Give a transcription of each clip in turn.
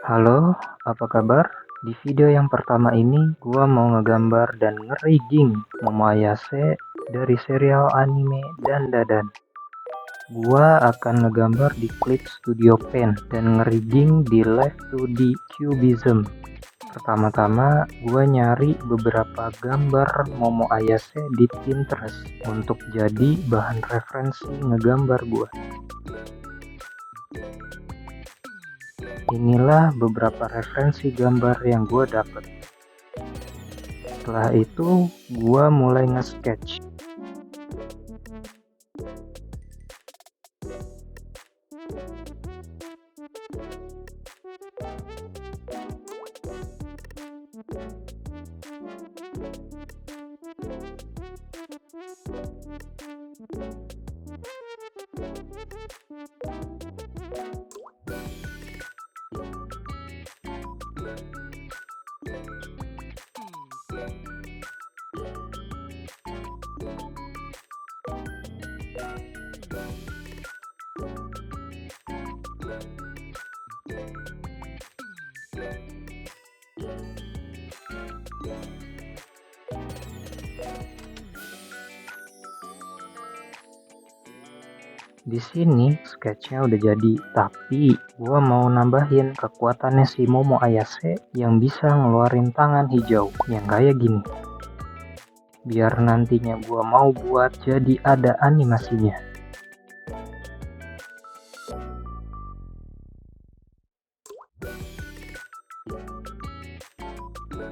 Halo, apa kabar? Di video yang pertama ini, gua mau ngegambar dan nge-rigging Momo Ayase dari serial anime Dandadan. Gua akan ngegambar di Clip Studio Pen dan nge-rigging di Live 2D Cubism. Pertama-tama, gua nyari beberapa gambar Momo Ayase di Pinterest untuk jadi bahan referensi ngegambar gua. Inilah beberapa referensi gambar yang gue dapet. Setelah itu, gue mulai nge-sketch. Di sini sketchnya udah jadi, tapi gua mau nambahin kekuatannya si Momo Ayase yang bisa ngeluarin tangan hijau yang kayak gini. Biar nantinya gua mau buat jadi ada animasinya.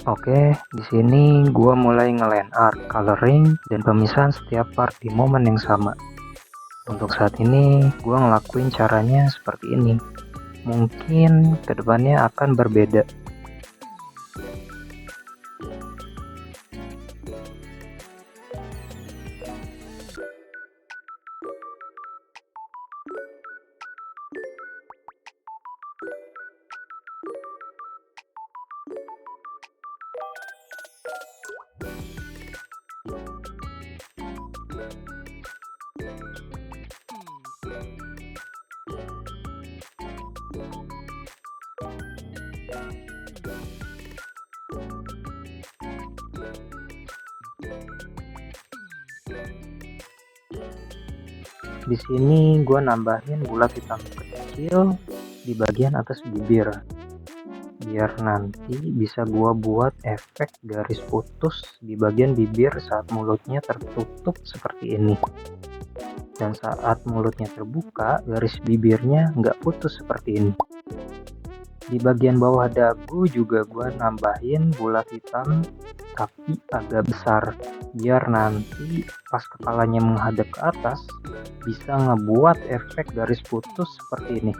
Oke, di sini gua mulai nge-line art, coloring, dan pemisahan setiap part di momen yang sama. Untuk saat ini, gue ngelakuin caranya seperti ini. Mungkin kedepannya akan berbeda. Di sini gue nambahin bulat hitam kecil di bagian atas bibir, biar nanti bisa gue buat efek garis putus di bagian bibir saat mulutnya tertutup seperti ini. Dan saat mulutnya terbuka, garis bibirnya nggak putus seperti ini. Di bagian bawah dagu juga gue nambahin bulat hitam tapi agak besar, biar nanti pas kepalanya menghadap ke atas bisa ngebuat efek garis putus seperti ini.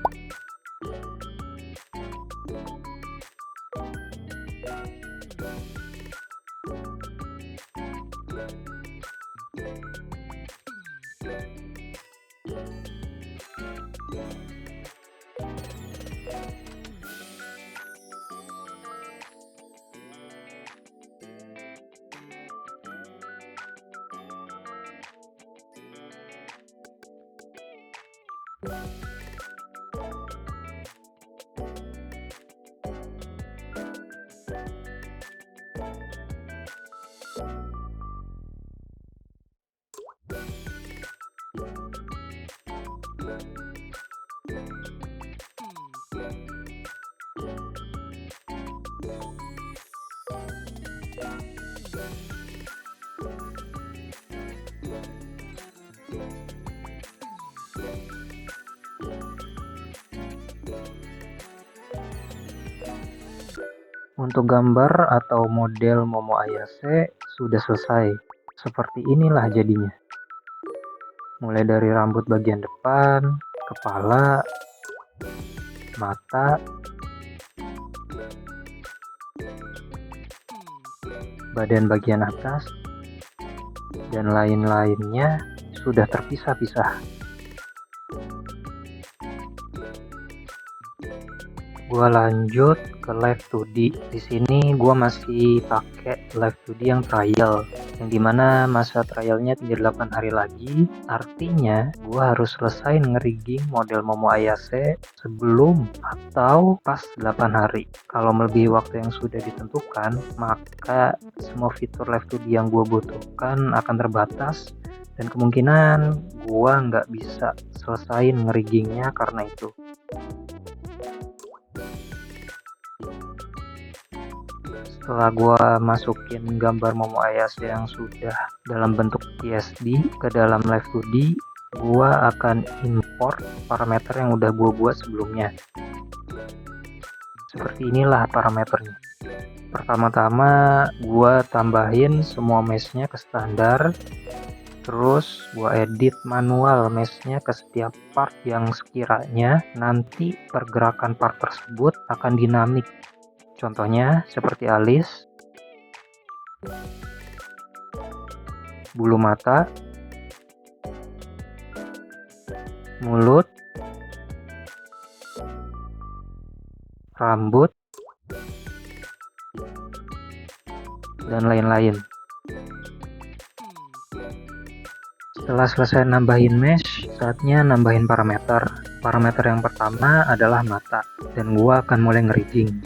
Untuk gambar atau model Momo Ayase sudah selesai. Seperti inilah jadinya. Mulai dari rambut bagian depan, kepala, mata, badan bagian atas, dan lain-lainnya sudah terpisah-pisah. Gua lanjut ke Live 2D. Di sini gua masih pakai Live 2D yang trial, yang dimana masa trialnya 38 hari lagi. Artinya gua harus selesai ngerigging model Momo Ayase sebelum atau pas 8 hari. Kalau melebihi waktu yang sudah ditentukan, maka semua fitur Live 2D yang gua butuhkan akan terbatas, dan kemungkinan gua nggak bisa selesai ngeriggingnya karena itu. Setelah gua masukin gambar Momo Ayase yang sudah dalam bentuk PSD ke dalam Live 2D, gua akan import parameter yang udah gua buat sebelumnya. Seperti inilah parameternya. Pertama-tama gua tambahin semua mesh-nya ke standar, terus gua edit manual mesh-nya ke setiap part yang sekiranya nanti pergerakan part tersebut akan dinamik. Contohnya seperti alis, bulu mata, mulut, rambut, dan lain-lain. Setelah selesai nambahin mesh, saatnya nambahin parameter. Parameter yang pertama adalah mata, dan gua akan mulai ngerigging.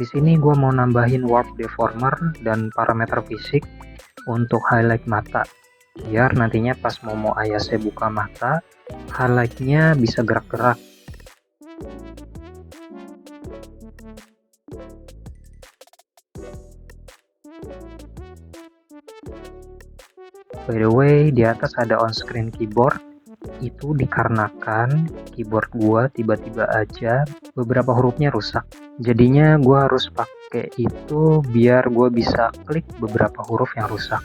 Di sini gua mau nambahin warp deformer dan parameter fisik untuk highlight mata, biar nantinya pas Momo Ayase buka mata, highlightnya bisa gerak-gerak. By the way, di atas ada on-screen keyboard. Itu dikarenakan keyboard gua tiba-tiba aja beberapa hurufnya rusak. Jadinya gua harus pakai itu biar gua bisa klik beberapa huruf yang rusak.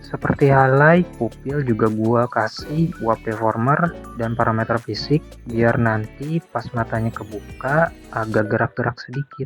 Seperti highlight, pupil juga gua kasih wave deformer dan parameter fisik biar nanti pas matanya kebuka agak gerak-gerak sedikit.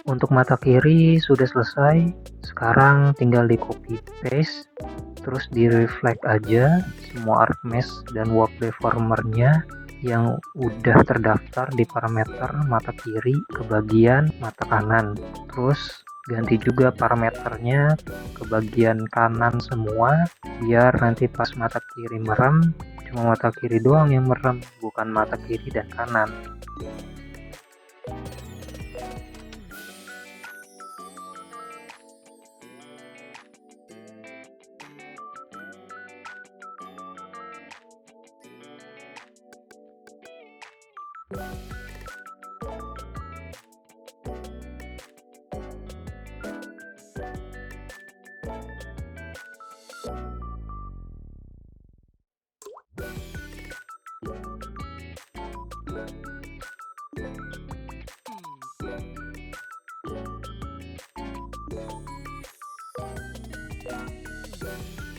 Untuk mata kiri sudah selesai, sekarang tinggal di copy paste, terus di reflect aja semua arc mesh dan wave deformernya yang udah terdaftar di parameter mata kiri ke bagian mata kanan. Terus ganti juga parameternya ke bagian kanan semua, biar nanti pas mata kiri merem, cuma mata kiri doang yang merem, bukan mata kiri dan kanan.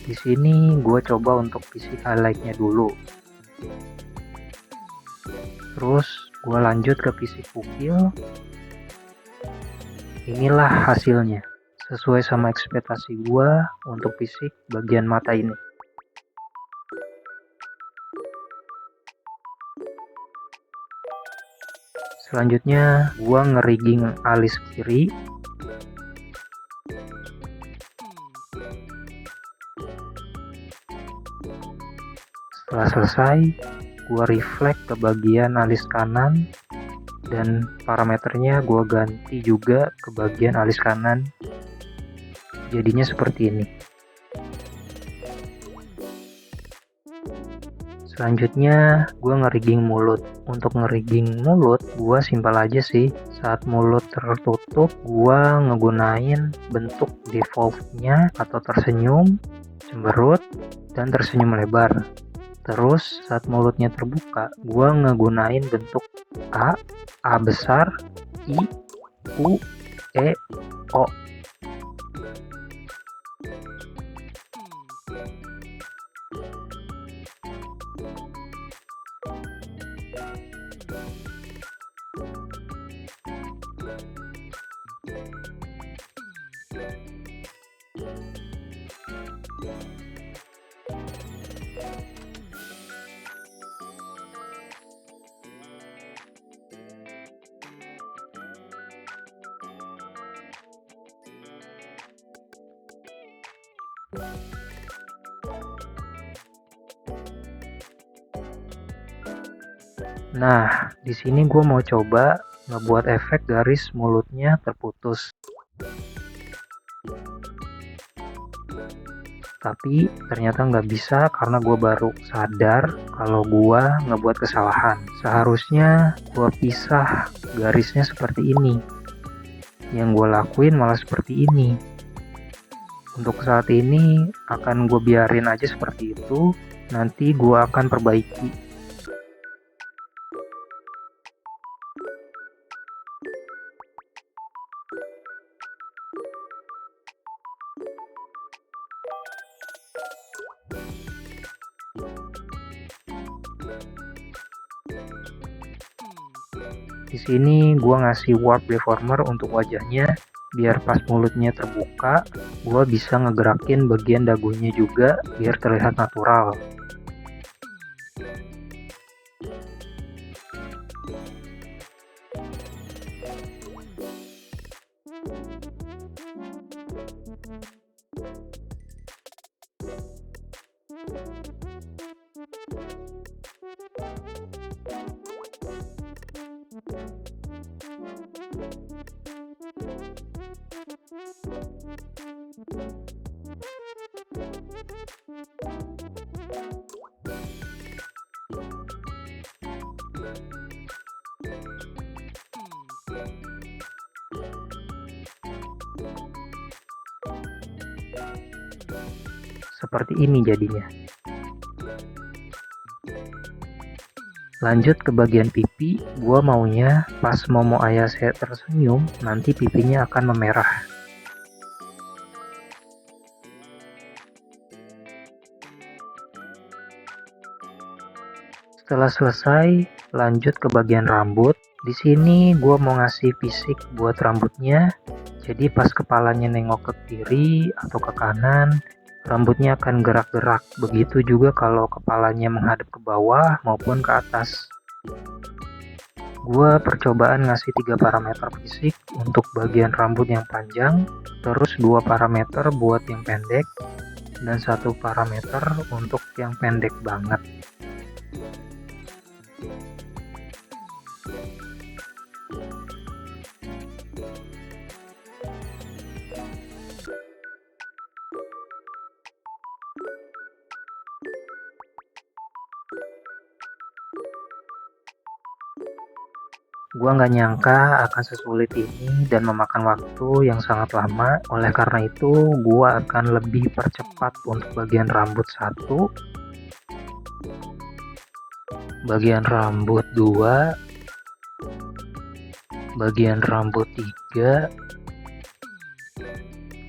Di sini gue coba untuk fisik highlightnya dulu. Terus gue lanjut ke fisik pupil. Inilah hasilnya, sesuai sama ekspektasi gue untuk fisik bagian mata ini. Selanjutnya gue ngerigging alis kiri. Setelah selesai, gue reflect ke bagian alis kanan dan parameternya gue ganti juga ke bagian alis kanan. Jadinya seperti ini. Selanjutnya gue ngerigging mulut. Untuk ngerigging mulut gue simpel aja sih. Saat mulut tertutup gue ngegunain bentuk defaultnya atau tersenyum, cemberut, dan tersenyum lebar. Terus saat mulutnya terbuka, gue ngegunain bentuk A besar, I, U, E, O. Nah, di sini gue mau coba ngebuat efek garis mulutnya terputus. Tapi ternyata nggak bisa karena gue baru sadar kalau gue ngebuat kesalahan. Seharusnya gue pisah garisnya seperti ini. Yang gue lakuin malah seperti ini. Untuk saat ini akan gue biarin aja seperti itu. Nanti gue akan perbaiki. Di sini gua ngasih warp deformer untuk wajahnya biar pas mulutnya terbuka, gua bisa ngegerakin bagian dagunya juga biar terlihat natural. Seperti ini jadinya. Lanjut ke bagian pipi, gua maunya pas Momo Ayase tersenyum, nanti pipinya akan memerah. Setelah selesai, lanjut ke bagian rambut. Di sini gua mau ngasih fisik buat rambutnya. Jadi pas kepalanya nengok ke kiri atau ke kanan, rambutnya akan gerak-gerak. Begitu juga kalau kepalanya menghadap ke bawah maupun ke atas. Gua percobaan ngasih 3 parameter fisik untuk bagian rambut yang panjang, terus 2 parameter buat yang pendek, dan 1 parameter untuk yang pendek banget. Gua nggak nyangka akan sesulit ini dan memakan waktu yang sangat lama. Oleh karena itu, gua akan lebih percepat untuk bagian rambut 1, bagian rambut 2, bagian rambut 3,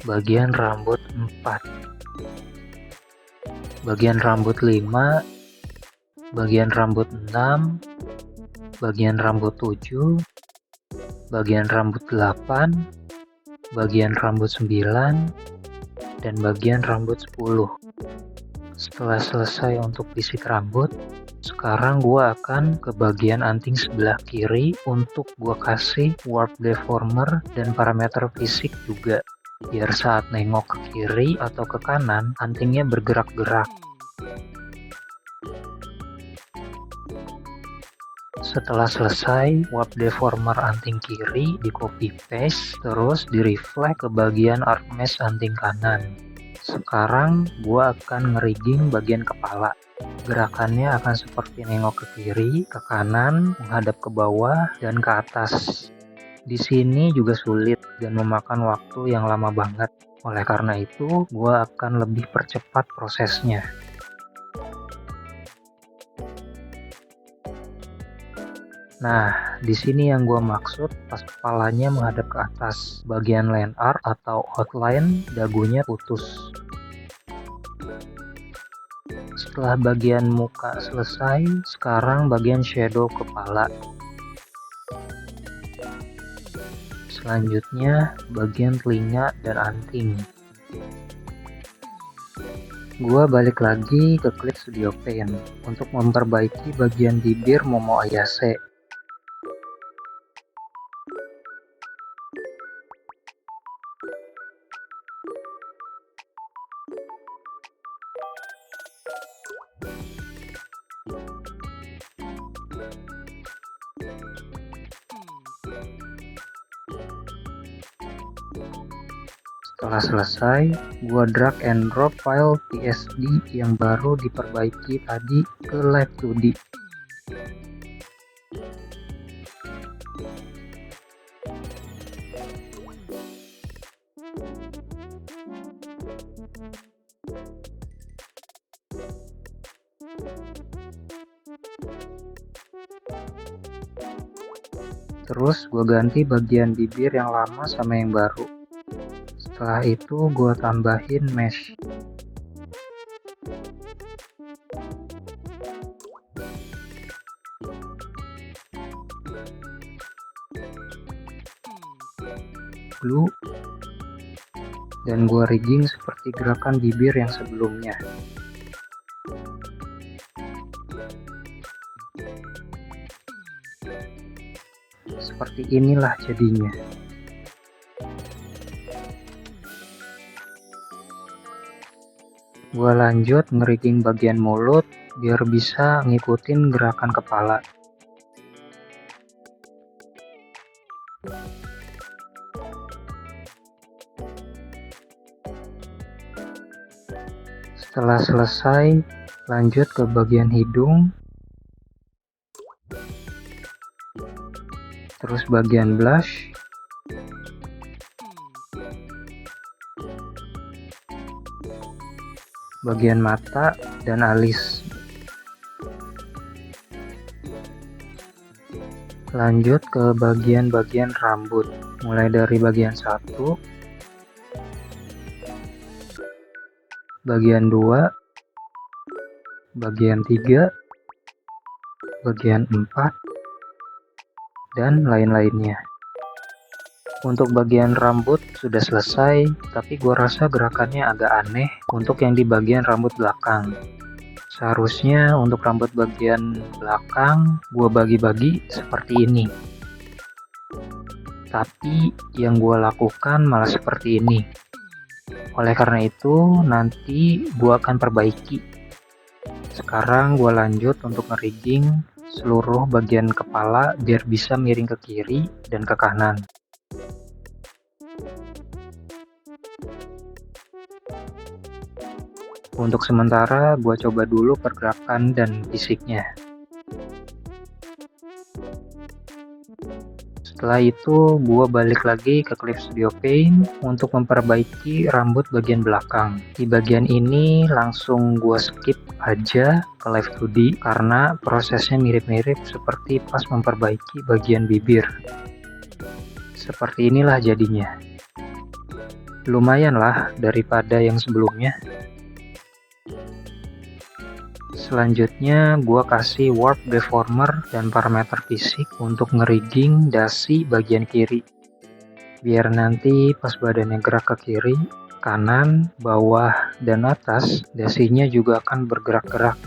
bagian rambut 4, bagian rambut 5, bagian rambut 6, bagian rambut 7, bagian rambut 8, bagian rambut 9, dan bagian rambut 10. Setelah selesai untuk fisik rambut, sekarang gua akan ke bagian anting sebelah kiri untuk gua kasih warp deformer dan parameter fisik juga. Biar saat nengok ke kiri atau ke kanan, antingnya bergerak-gerak. Setelah selesai, warp deformer anting kiri di copy paste, terus di reflect ke bagian armrest anting kanan. Sekarang gua akan ngerigging bagian kepala. Gerakannya akan seperti nengok ke kiri, ke kanan, menghadap ke bawah, dan ke atas. Di sini juga sulit dan memakan waktu yang lama banget. Oleh karena itu, gua akan lebih percepat prosesnya. Nah, di sini yang gue maksud pas kepalanya menghadap ke atas, bagian line art atau outline dagunya putus. Setelah bagian muka selesai, sekarang bagian shadow kepala. Selanjutnya, bagian telinga dan anting. Gua balik lagi ke Clip Studio Paint untuk memperbaiki bagian bibir Momo Ayase. Setelah selesai, gua drag and drop file PSD yang baru diperbaiki tadi ke Live 2D. Terus gue ganti bagian bibir yang lama sama yang baru. Setelah itu gue tambahin mesh. Glue. Dan gue rigging seperti gerakan bibir yang sebelumnya. Seperti inilah jadinya. Gua lanjut ngerigging bagian mulut biar bisa ngikutin gerakan kepala. Setelah selesai, lanjut ke bagian hidung. Terus bagian blush, bagian mata dan alis. Lanjut ke bagian-bagian rambut, mulai dari bagian 1, bagian 2, bagian 3, bagian 4, dan lain-lainnya. Untuk bagian rambut sudah selesai, tapi gua rasa gerakannya agak aneh untuk yang di bagian rambut belakang. Seharusnya untuk rambut bagian belakang gua bagi-bagi seperti ini. Tapi yang gua lakukan malah seperti ini. Oleh karena itu, nanti gua akan perbaiki. Sekarang gua lanjut untuk ngerigging seluruh bagian kepala biar bisa miring ke kiri dan ke kanan. Untuk sementara, gua coba dulu pergerakan dan fisiknya. Setelah itu, gua balik lagi ke Clip Studio Paint untuk memperbaiki rambut bagian belakang. Di bagian ini langsung gua skip aja ke Live 2D karena prosesnya mirip-mirip seperti pas memperbaiki bagian bibir. Seperti inilah jadinya. Lumayan lah daripada yang sebelumnya. Selanjutnya gua kasih warp deformer dan parameter fisik untuk ngerigging dasi bagian kiri. Biar nanti pas badannya gerak ke kiri, kanan, bawah, dan atas, dasinya juga akan bergerak-gerak.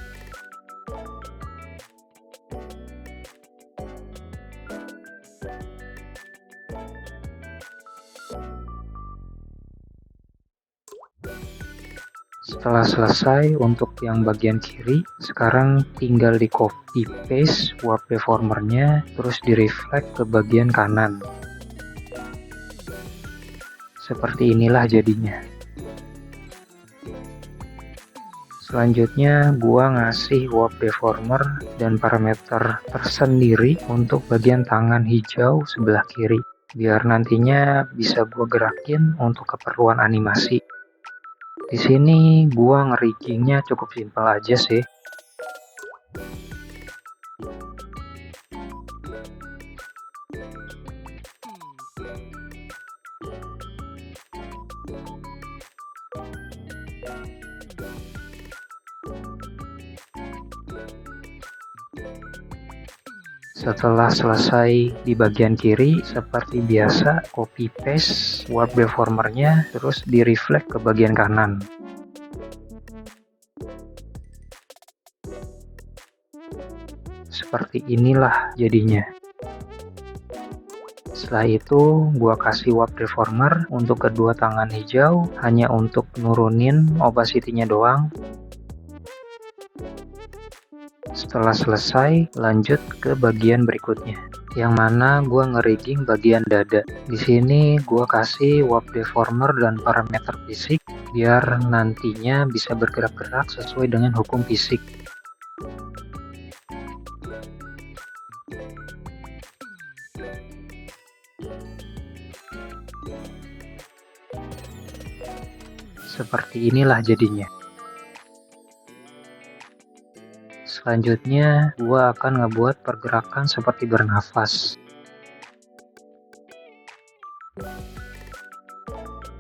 Setelah selesai untuk yang bagian kiri, sekarang tinggal di copy paste warp deformernya terus di reflect ke bagian kanan. Seperti inilah jadinya. Selanjutnya gua ngasih warp deformer dan parameter tersendiri untuk bagian tangan hijau sebelah kiri, biar nantinya bisa gua gerakin untuk keperluan animasi. Di sini gua ngeriggingnya cukup simpel aja sih. Setelah selesai di bagian kiri, seperti biasa copy paste warp deformernya terus di reflect ke bagian kanan. Seperti inilah jadinya. Setelah itu gua kasih warp deformer untuk kedua tangan hijau hanya untuk nurunin opacity-nya doang. Setelah selesai, lanjut ke bagian berikutnya. yang mana gua ngerigging bagian dada. Di sini gua kasih warp deformer dan parameter fisik biar nantinya bisa bergerak-gerak sesuai dengan hukum fisik. Seperti inilah jadinya. Selanjutnya, gua akan ngebuat pergerakan seperti bernafas.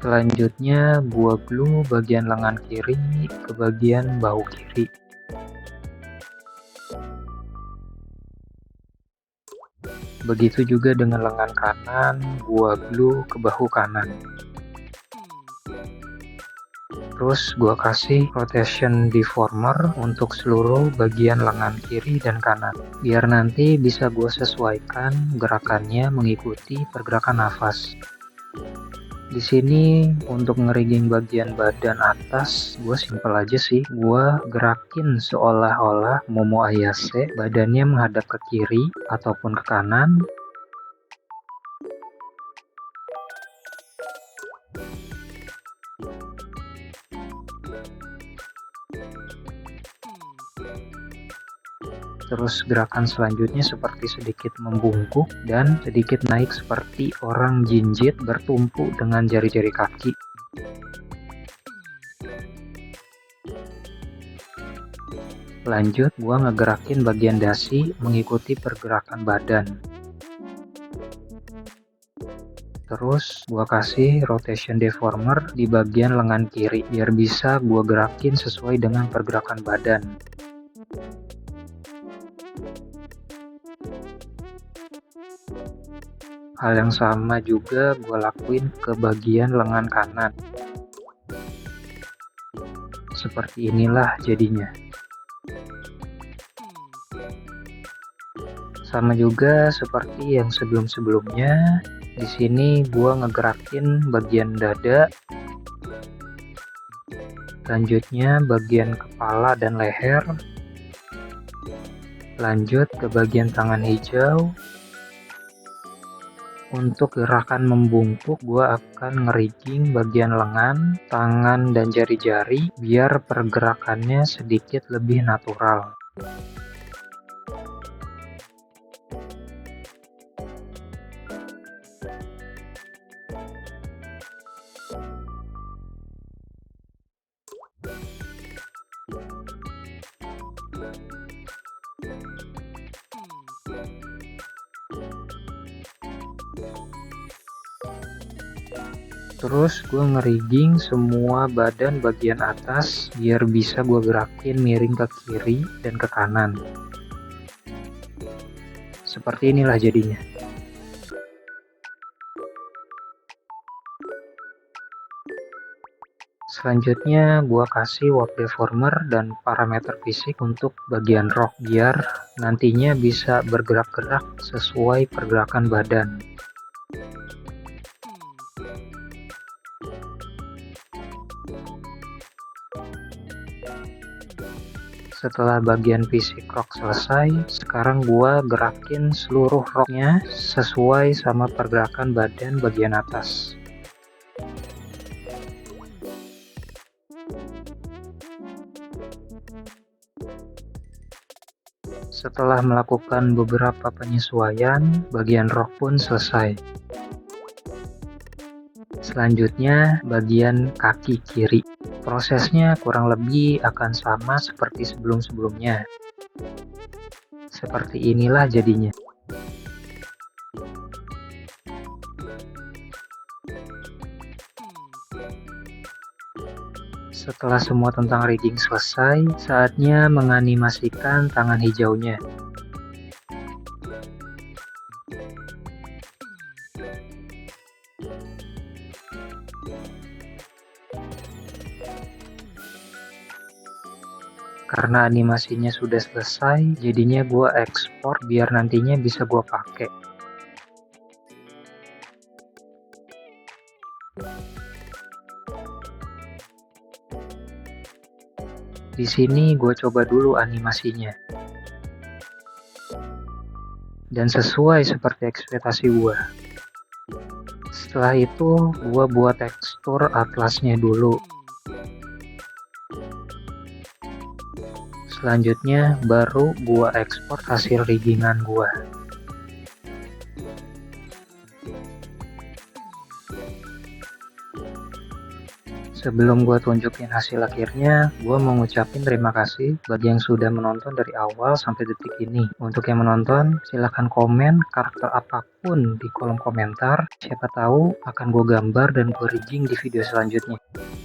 Selanjutnya, gua glue bagian lengan kiri ke bagian bahu kiri. Begitu juga dengan lengan kanan, gua glue ke bahu kanan. Terus gua kasih rotation deformer untuk seluruh bagian lengan kiri dan kanan, biar nanti bisa gua sesuaikan gerakannya mengikuti pergerakan nafas. Di sini untuk ngerigging bagian badan atas, gue simpel aja sih. Gue gerakin seolah-olah Momo Ayase, badannya menghadap ke kiri ataupun ke kanan. Terus gerakan selanjutnya seperti sedikit membungkuk dan sedikit naik seperti orang jinjit bertumpu dengan jari-jari kaki. Lanjut, gua ngegerakin bagian dasi mengikuti pergerakan badan. Terus gua kasih rotation deformer di bagian lengan kiri biar bisa gua gerakin sesuai dengan pergerakan badan. Hal yang sama juga gue lakuin ke bagian lengan kanan. Seperti inilah jadinya. Sama juga seperti yang sebelum-sebelumnya. Di sini gue ngegerakin bagian dada. Selanjutnya bagian kepala dan leher. Lanjut ke bagian tangan hijau. Untuk gerakan membungkuk, gue akan ngerigging bagian lengan, tangan, dan jari-jari biar pergerakannya sedikit lebih natural. Terus gue ngerigging semua badan bagian atas biar bisa gue gerakin miring ke kiri dan ke kanan. Seperti inilah jadinya. Selanjutnya gue kasih warp deformer dan parameter fisik untuk bagian rok biar nantinya bisa bergerak-gerak sesuai pergerakan badan. Setelah bagian fisik rok selesai, sekarang gua gerakin seluruh roknya sesuai sama pergerakan badan bagian atas. Setelah melakukan beberapa penyesuaian, bagian rok pun selesai. Selanjutnya bagian kaki kiri. Prosesnya kurang lebih akan sama seperti sebelum-sebelumnya. Seperti inilah jadinya. Setelah semua tentang rigging selesai, saatnya menganimasikan tangan hijaunya. Karena animasinya sudah selesai, jadinya gua ekspor biar nantinya bisa gua pakai. Di sini gua coba dulu animasinya. dan sesuai seperti ekspektasi gue. Setelah itu gue buat tekstur atlasnya dulu. Selanjutnya baru gue ekspor hasil riggingan gue. Sebelum gue tunjukin hasil akhirnya, gue mau ngucapin terima kasih bagi yang sudah menonton dari awal sampai detik ini. Untuk yang menonton, silahkan komen karakter apapun di kolom komentar. Siapa tahu akan gue gambar dan gue rigging di video selanjutnya.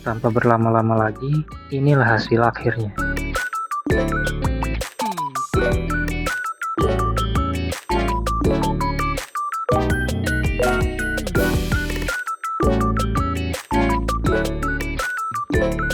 Tanpa berlama-lama lagi, inilah hasil akhirnya.